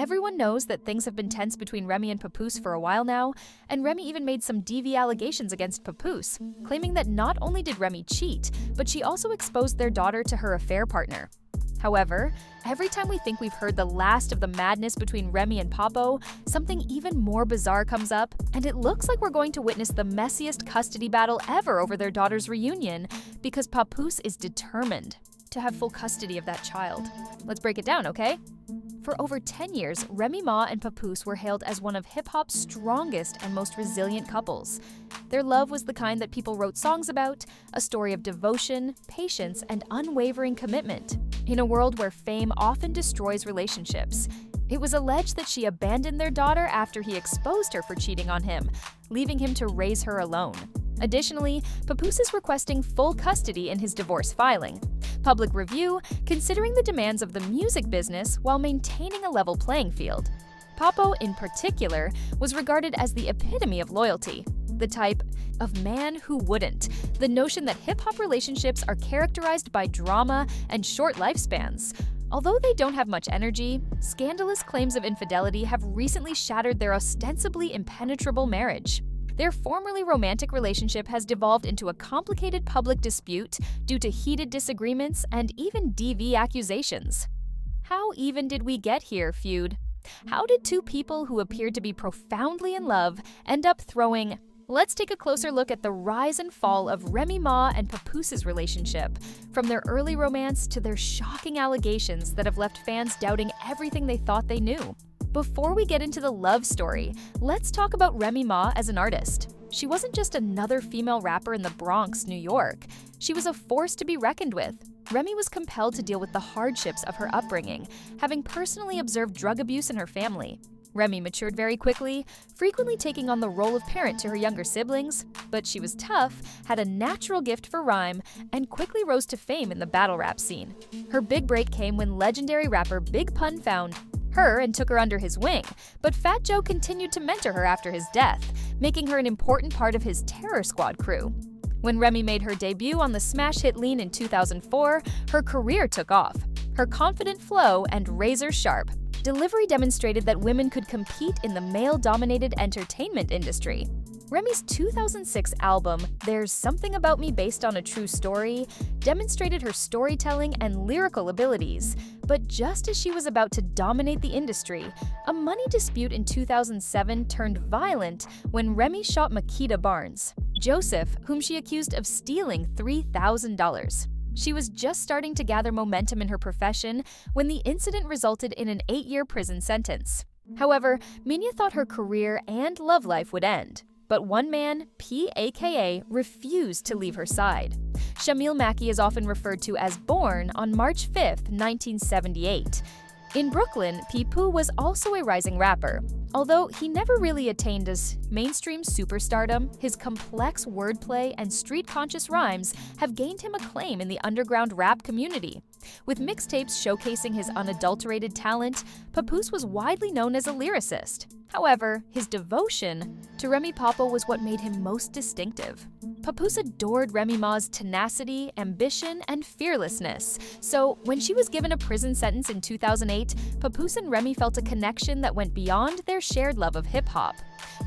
Everyone knows that things have been tense between Remy and Papoose for a while now, and Remy even made some DV allegations against Papoose, claiming that not only did Remy cheat, but she also exposed their daughter to her affair partner. However, every time we think we've heard the last of the madness between Remy and Papo, something even more bizarre comes up, and it looks like we're going to witness the messiest custody battle ever over their daughter's reunion, because Papoose is determined to have full custody of that child. Let's break it down, okay? For over 10 years, Remy Ma and Papoose were hailed as one of hip-hop's strongest and most resilient couples. Their love was the kind that people wrote songs about, a story of devotion, patience, and unwavering commitment. In a world where fame often destroys relationships, it was alleged that she abandoned their daughter after he exposed her for cheating on him, leaving him to raise her alone. Additionally, Papoose is requesting full custody in his divorce filing. Public review, considering the demands of the music business while maintaining a level playing field. Papo, in particular, was regarded as the epitome of loyalty, the type of man who wouldn't. The notion that hip-hop relationships are characterized by drama and short lifespans. Although they don't have much energy, scandalous claims of infidelity have recently shattered their ostensibly impenetrable marriage. Their formerly romantic relationship has devolved into a complicated public dispute due to heated disagreements and even DV accusations. How even did we get here, feud? How did two people who appeared to be profoundly in love end up throwing? Let's take a closer look at the rise and fall of Remy Ma and Papoose's relationship, from their early romance to their shocking allegations that have left fans doubting everything they thought they knew. Before we get into the love story, let's talk about Remy Ma as an artist. She wasn't just another female rapper in the Bronx, New York. She was a force to be reckoned with. Remy was compelled to deal with the hardships of her upbringing, having personally observed drug abuse in her family. Remy matured very quickly, frequently taking on the role of parent to her younger siblings, but she was tough, had a natural gift for rhyme, and quickly rose to fame in the battle rap scene. Her big break came when legendary rapper Big Pun found her and took her under his wing, but Fat Joe continued to mentor her after his death, making her an important part of his Terror Squad crew. When Remy made her debut on the smash hit Lean in 2004, her career took off. Her confident flow and razor-sharp delivery demonstrated that women could compete in the male-dominated entertainment industry. Remy's 2006 album, There's Something About Me Based on a True Story, demonstrated her storytelling and lyrical abilities. But just as she was about to dominate the industry, a money dispute in 2007 turned violent when Remy shot Makita Barnes, Joseph, whom she accused of stealing $3,000. She was just starting to gather momentum in her profession when the incident resulted in an 8-year prison sentence. However, Minya thought her career and love life would end. But one man, P.A.K.A., refused to leave her side. Shamil Mackey is often referred to as born on March 5, 1978. In Brooklyn, Papoose was also a rising rapper. Although he never really attained as mainstream superstardom, his complex wordplay and street-conscious rhymes have gained him acclaim in the underground rap community. With mixtapes showcasing his unadulterated talent, Papoose was widely known as a lyricist. However, his devotion to Remy Papo was what made him most distinctive. Papoose adored Remy Ma's tenacity, ambition, and fearlessness. So, when she was given a prison sentence in 2008, Papoose and Remy felt a connection that went beyond their shared love of hip-hop.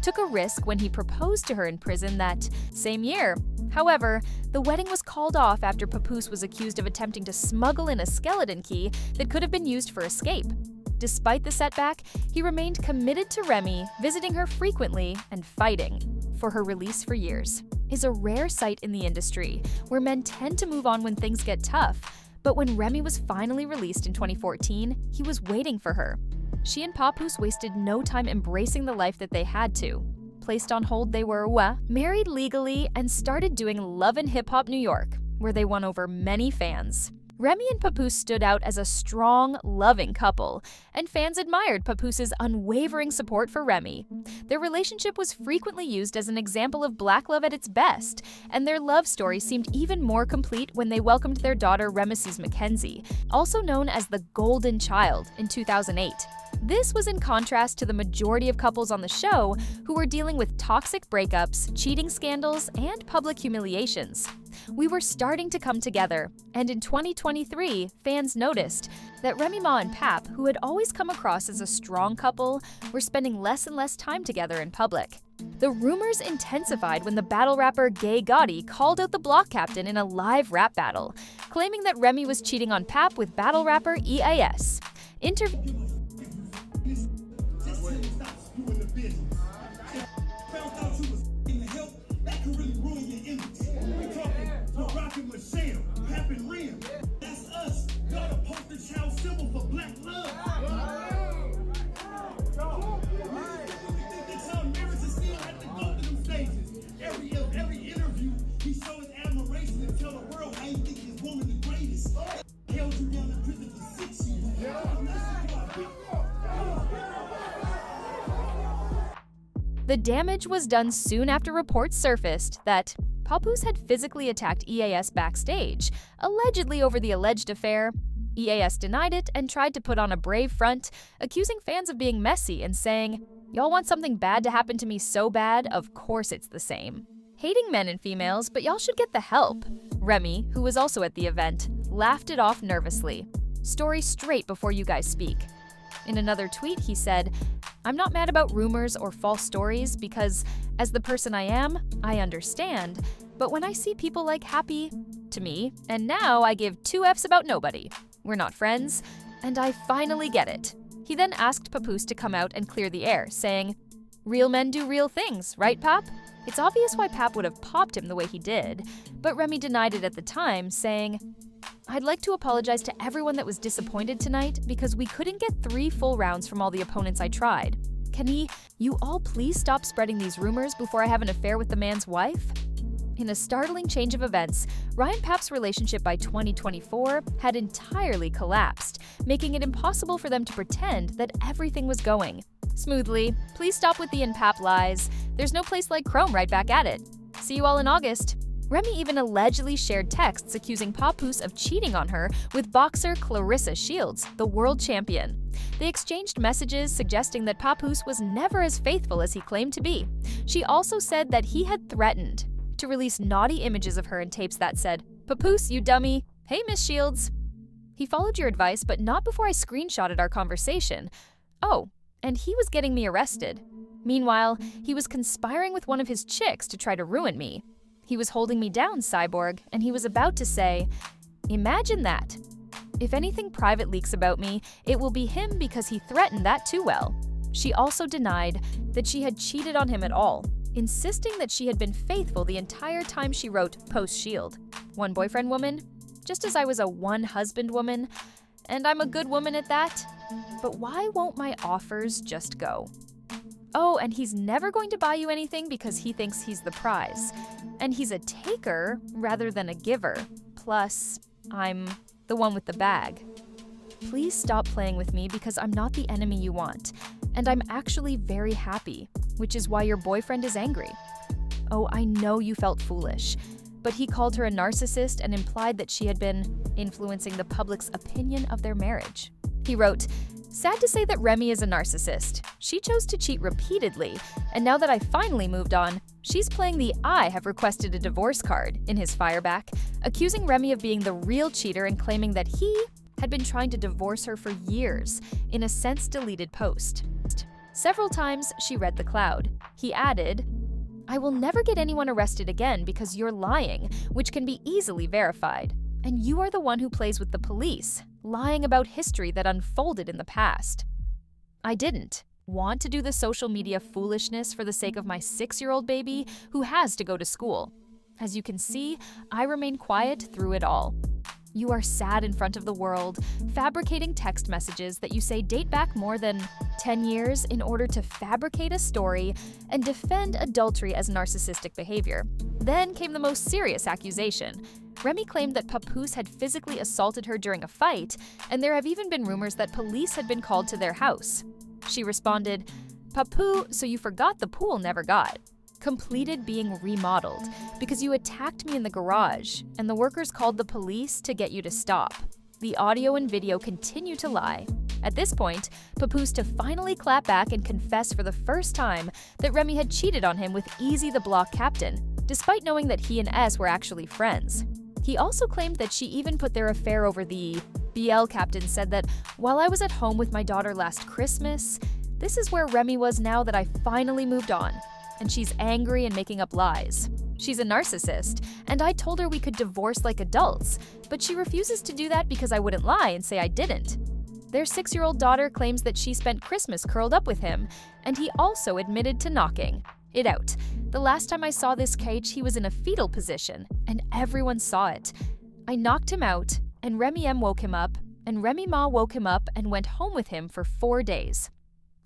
Took a risk when he proposed to her in prison that same year. However, the wedding was called off after Papoose was accused of attempting to smuggle in a skeleton key that could have been used for escape. Despite the setback, he remained committed to Remy, visiting her frequently and fighting for her release for years. Is a rare sight in the industry, where men tend to move on when things get tough. But when Remy was finally released in 2014, he was waiting for her. She and Papoose wasted no time embracing the life that they had to. Placed on hold, they were married legally and started doing Love and Hip Hop New York, where they won over many fans. Remy and Papoose stood out as a strong, loving couple, and fans admired Papoose's unwavering support for Remy. Their relationship was frequently used as an example of Black love at its best, and their love story seemed even more complete when they welcomed their daughter Remeses Mackenzie, also known as the Golden Child, in 2008. This was in contrast to the majority of couples on the show who were dealing with toxic breakups, cheating scandals, and public humiliations. We were starting to come together, and in 2023, fans noticed that Remy Ma and Pap, who had always come across as a strong couple, were spending less and less time together in public. The rumors intensified when the battle rapper Gay Gotti called out the block captain in a live rap battle, claiming that Remy was cheating on Pap with battle rapper EAS. The damage was done soon after reports surfaced that Papoose had physically attacked EAS backstage, allegedly over the alleged affair. EAS denied it and tried to put on a brave front, accusing fans of being messy and saying, "Y'all want something bad to happen to me so bad? Of course it's the same. Hating men and females, but y'all should get the help." Remy, who was also at the event, laughed it off nervously. "Story straight before you guys speak." In another tweet, he said, "I'm not mad about rumors or false stories because, as the person I am, I understand. But when I see people like happy to me, and now I give two Fs about nobody. We're not friends, and I finally get it." He then asked Papoose to come out and clear the air, saying, "Real men do real things, right, Pap?" It's obvious why Pap would have popped him the way he did, but Remy denied it at the time, saying, "I'd like to apologize to everyone that was disappointed tonight because we couldn't get 3 full rounds from all the opponents I tried. Can you all please stop spreading these rumors before I have an affair with the man's wife?" In a startling change of events, Ryan Pap's relationship by 2024 had entirely collapsed, making it impossible for them to pretend that everything was going smoothly. Please stop with the Pap lies. There's no place like Chrome right back at it. See you all in August. Remy even allegedly shared texts accusing Papoose of cheating on her with boxer Clarissa Shields, the world champion. They exchanged messages suggesting that Papoose was never as faithful as he claimed to be. She also said that he had threatened to release naughty images of her in tapes that said, "Papoose, you dummy. Hey, Miss Shields. He followed your advice, but not before I screenshotted our conversation. Oh, and he was getting me arrested. Meanwhile, he was conspiring with one of his chicks to try to ruin me. He was holding me down, Cyborg, and he was about to say, imagine that. If anything private leaks about me, it will be him because he threatened that too well." She also denied that she had cheated on him at all, insisting that she had been faithful the entire time she wrote Post Shield. "One boyfriend woman, just as I was a one husband woman, and I'm a good woman at that. But why won't my offers just go? Oh, and he's never going to buy you anything because he thinks he's the prize. And he's a taker rather than a giver. Plus, I'm the one with the bag. Please stop playing with me because I'm not the enemy you want. And I'm actually very happy, which is why your boyfriend is angry. Oh, I know you felt foolish, but he called her a narcissist and implied that she had been influencing the public's opinion of their marriage." He wrote, "Sad to say that Remy is a narcissist. She chose to cheat repeatedly, and now that I finally moved on, she's playing the I have requested a divorce card in his fireback, accusing Remy of being the real cheater and claiming that he had been trying to divorce her for years in a since-deleted post. Several times she read the cloud. He added, "I will never get anyone arrested again because you're lying, which can be easily verified. And you are the one who plays with the police, lying about history that unfolded in the past. I didn't want to do the social media foolishness for the sake of my 6-year-old baby who has to go to school. As you can see, I remain quiet through it all. You are sad in front of the world, fabricating text messages that you say date back more than 10 years in order to fabricate a story and defend adultery as narcissistic behavior." Then came the most serious accusation. Remy claimed that Papoose had physically assaulted her during a fight, and there have even been rumors that police had been called to their house. She responded, "Papoose, so you forgot the pool never got completed being remodeled because you attacked me in the garage, and the workers called the police to get you to stop. The audio and video continue to lie." At this point, Papoose to finally clap back and confess for the first time that Remy had cheated on him with Easy the block captain, despite knowing that he and S were actually friends. He also claimed that she even put their affair over the BL captain said that, "While I was at home with my daughter last Christmas, this is where Remy was now that I finally moved on." And she's angry and making up lies. She's a narcissist, and I told her we could divorce like adults, but she refuses to do that because I wouldn't lie and say I didn't. Their 6-year-old daughter claims that she spent Christmas curled up with him, and he also admitted to knocking it out. "The last time I saw this cage, he was in a fetal position, and everyone saw it. I knocked him out, and Remy M woke him up, and Remy Ma woke him up and went home with him for 4 days.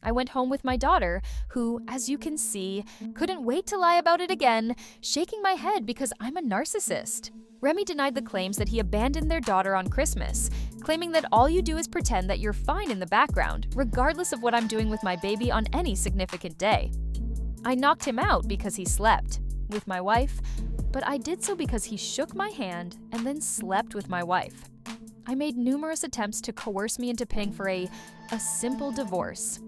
I went home with my daughter, who, as you can see, couldn't wait to lie about it again, shaking my head because I'm a narcissist." Remy denied the claims that he abandoned their daughter on Christmas, claiming that all you do is pretend that you're fine in the background, regardless of what I'm doing with my baby on any significant day. "I knocked him out because he slept with my wife, but I did so because he shook my hand and then slept with my wife. I made numerous attempts to coerce me into paying for a simple divorce.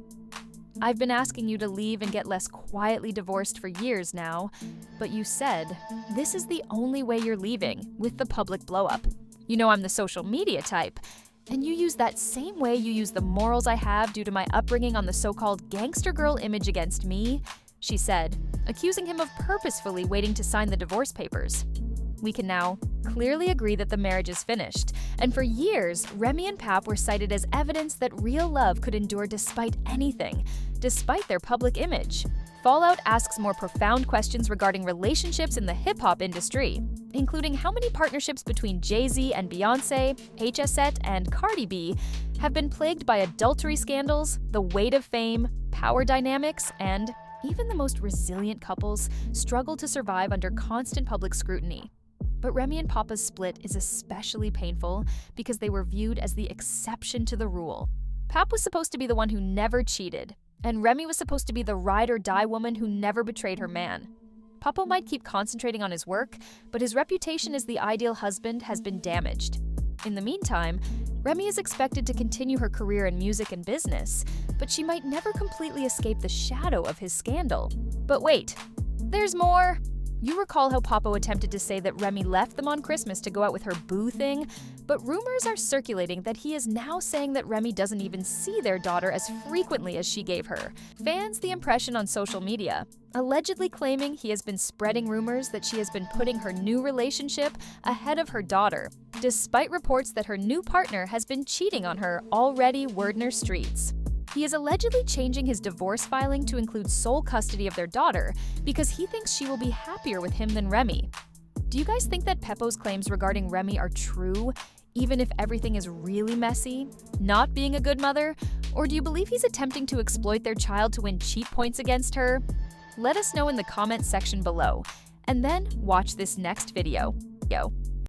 I've been asking you to leave and get less quietly divorced for years now, but you said, this is the only way you're leaving, with the public blow-up. You know I'm the social media type, and you use that same way you use the morals I have due to my upbringing on the so-called gangster girl image against me," she said, accusing him of purposefully waiting to sign the divorce papers. We can now clearly agree that the marriage is finished, and for years, Remy and Pap were cited as evidence that real love could endure despite anything, despite their public image. Fallout asks more profound questions regarding relationships in the hip-hop industry, including how many partnerships between Jay-Z and Beyoncé, HSET, and Cardi B have been plagued by adultery scandals, the weight of fame, power dynamics, and even the most resilient couples struggle to survive under constant public scrutiny. But Remy and Papa's split is especially painful because they were viewed as the exception to the rule. Pap was supposed to be the one who never cheated, and Remy was supposed to be the ride-or-die woman who never betrayed her man. Papa might keep concentrating on his work, but his reputation as the ideal husband has been damaged. In the meantime, Remy is expected to continue her career in music and business, but she might never completely escape the shadow of his scandal. But wait, there's more! You recall how Papo attempted to say that Remy left them on Christmas to go out with her boo thing, but rumors are circulating that he is now saying that Remy doesn't even see their daughter as frequently as she gave her. Fans the impression on social media, allegedly claiming he has been spreading rumors that she has been putting her new relationship ahead of her daughter, despite reports that her new partner has been cheating on her already Wordner streets. He is allegedly changing his divorce filing to include sole custody of their daughter because he thinks she will be happier with him than Remy. Do you guys think that Peppo's claims regarding Remy are true, even if everything is really messy, not being a good mother? Or do you believe he's attempting to exploit their child to win cheat points against her? Let us know in the comments section below, and then watch this next video.